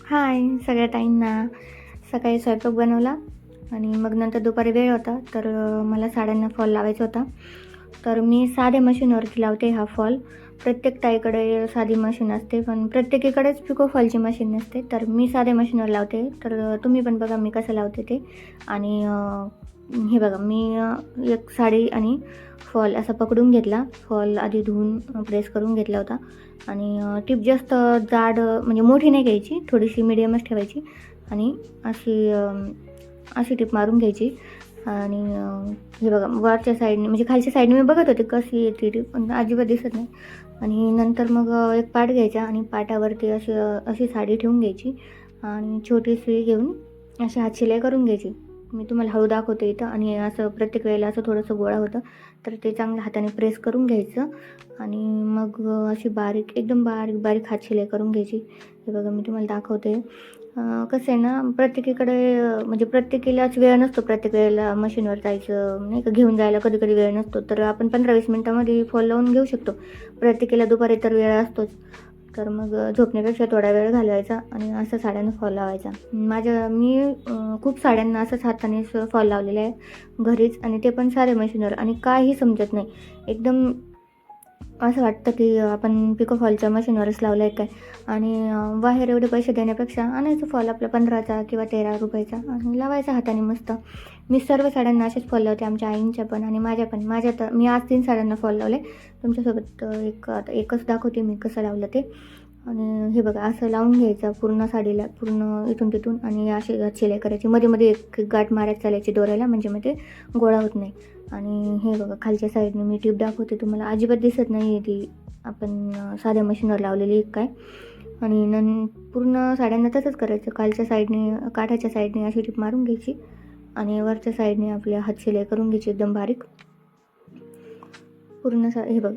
हाय सगळ्या ताईंना. सकाळी स्वयंपाक बनवला आणि मग नंतर दुपारी वेळ होता तर मला साड्यांना फॉल लावायचा होता. तर मी साध्या मशीनवरती लावते हा फॉल. प्रत्येक ताईकडे साधी मशीन असते, पण प्रत्येकीकडेच पिको फॉलची मशीन नसते. तर मी साध्या मशीनवर लावते. तर तुम्ही पण बघा मी कसं लावते ते. आणि हे बघा मी एक साडी आणि फॉल असा पकडून घेतला. फॉल आधी धुवून प्रेस करून घेतला होता. आणि टीप जास्त जाड म्हणजे मोठी नाही घ्यायची, थोडीशी मिडियमच ठेवायची. आणि अशी अशी टीप मारून घ्यायची. आणि हे बघा वरच्या साईडने म्हणजे खालच्या साईडने मी बघत होते कशी येते टीप, पण अजिबात दिसत नाही. आणि नंतर मग एक पाट घ्यायचा आणि पाटावरती अशी अशी साडी ठेवून घ्यायची. आणि छोटी सुई घेऊन अशी हात शिलाई करून घ्यायची. मी तुम्हाला हळू दाखवते इथं. आणि असं प्रत्येक वेळेला असं थोडंसं गोळा होतं, तर ते चांगलं हाताने प्रेस करून घ्यायचं. आणि मग अशी बारीक एकदम बारीक बारीक हात शिलाई करून घ्यायची. हे बघा मी तुम्हाला दाखवते. कसं आहे ना, प्रत्येकीकडे म्हणजे प्रत्येकीलाच वेळ नसतो, प्रत्येक वेळेला मशीनवर जायचं नाही का, घेऊन जायला कधी कधी वेळ नसतो. तर आपण 15-20 मिनटामध्ये फॉल लावून घेऊ शकतो. प्रत्येकीला दुपारी तर वेळ असतोच. तर मग झोपण्यापेक्षा थोडा वेळ घालवायचा आणि असं साड्यांना फॉल लावायचा. मी खूप साड्यांना असंच हाताने फॉल लावलेला आहे घरीच, आणि ते पण साध्या मशीनवर. आणि काही समजत नाही, एकदम असं वाटतं की आपण पिको फॉलच्या मशीनवरच लावलं आहे काय. आणि बाहेर एवढे पैसे देण्यापेक्षा आणायचं फॉल आपला 15चा किंवा 13 रुपयाचा आणि लावायचा हाताने मस्त. मी सर्व साड्यांना असेच फॉल लावते, आमच्या आईंच्या पण आणि माझ्या पण. माझ्या तर मी आज 3 साड्यांना फॉल लावले. तुमच्यासोबत एकच दाखवते मी कसं लावलं ते. आणि हे बघा असं लावून घ्यायचं पूर्ण साडीला, पूर्ण इथून तिथून. आणि अशी शिलाई करायची, मध्ये मध्ये एक गाठ मारत चालायची दोऱ्याला, म्हणजे मग ते गोळा होत नाही. आणि हे बघा खालच्या साईडने मी टीप दाखवते तुम्हाला, अजिबात दिसत नाही आहे ती आपण साध्या मशीनवर लावलेली काय. आणि पूर्ण साड्यांना तसंच करायचं. खालच्या साईडने काठाच्या साईडने अशी टीप मारून घ्यायची. आणि वरच्या साईडने आपल्या हात शिलाई करून घ्यायची एकदम बारीक पूर्ण हे बघा.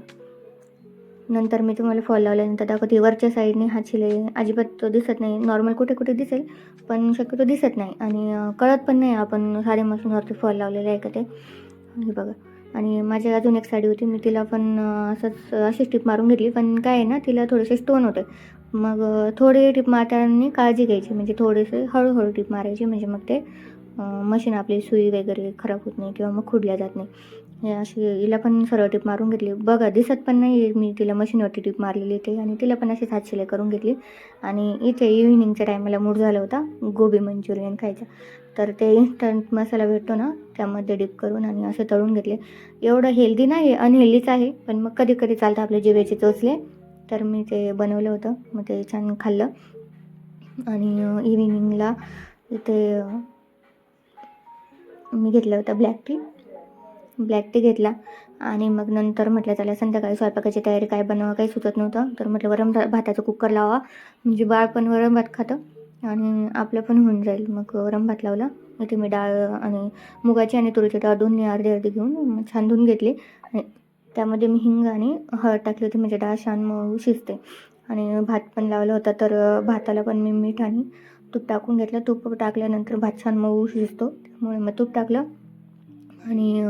नंतर मी तुम्हाला फॉल लावल्यानंतर दाखवते. वरच्या साईडने हात शिलाई अजिबात दिसत नाही. नॉर्मल कुठे कुठे दिसेल, पण शक्यतो दिसत नाही. आणि कळत पण नाही आपण साध्या मशीनवरती फॉल लावलेलं आहे का ते. हे बघा. आणि माझी अजून एक साडी होती, मी तिला पण अशीच टीप मारून घेतली. पण काय आहे ना, तिला थोडेसे स्टोन होते. मग थोडी टीप मारताना काळजी घ्यायची, म्हणजे थोडेसे हळूहळू टीप मारायची, म्हणजे मग ते मशीन आपली सुई वगैरे खराब होत नाही किंवा मग खुडल्या जात नाही. हे अशी हिला पण सरळ टीप मारून घेतली. बघा दिसत पण नाही मी तिला मशीनवरती टीप मारलेली ते. आणि तिला पण अशीच हात शिलाई करून घेतली. आणि इथे इव्हिनिंगच्या टायमाला मूड झाला होता गोबी मंचुरियन खायचा. तर ते इन्स्टंट मसाला भेटतो ना, त्यामध्ये डिप करून आणि असे तळून घेतले. एवढं हेल्दी नाही, अनहेल्दीच आहे, पण मग कधी कधी चालतं आपल्या जिभेचे चोचले. तर मी ते बनवलं होतं, मग ते छान खाल्लं. आणि इव्हिनिंगला इथे मी घेतलं होतं ब्लॅक टी घेतला. आणि मग नंतर म्हटलं चला संध्याकाळी स्वयंपाकाची तयारी, काय बनवावं काही सुचत नव्हतं. तर म्हटलं वरण भाताचा कुकर लावा, म्हणजे बाळ पण वरण भात खातं आणि आपलं पण होऊन जाईल. मग वरण भात लावला. इथे मी डाळ आणि मुगाची आणि तुरीची डाळ दोन्ही अर्धी अर्धी घेऊन छान धुवून घेतली. आणि त्यामध्ये मी हिंग आणि हळद टाकली होती, म्हणजे डाळ छान मऊ शिजते. आणि भात पण लावला होता, तर भाताला पण मी मीठ आणि तूप टाकून घेतलं. तूप टाकल्यानंतर भात छान मऊ शिजतो, त्यामुळे मग तूप टाकलं. आणि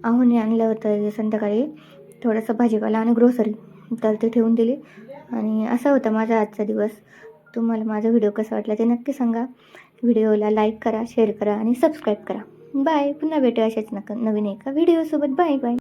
आहोने आणलं होतं संध्याकाळी थोडंसं भाजीपाला आणि ग्रोसरी, तर ते ठेवून दिली. आणि असा होता माझा आजचा दिवस. तुम्हाला माझा व्हिडिओ कसा वाटला ते नक्की सांगा. व्हिडिओला लाईक करा, शेअर करा आणि सबस्क्राईब करा. बाय. पुन्हा भेटू अशाच नवीन एका व्हिडिओसोबत. Bye bye.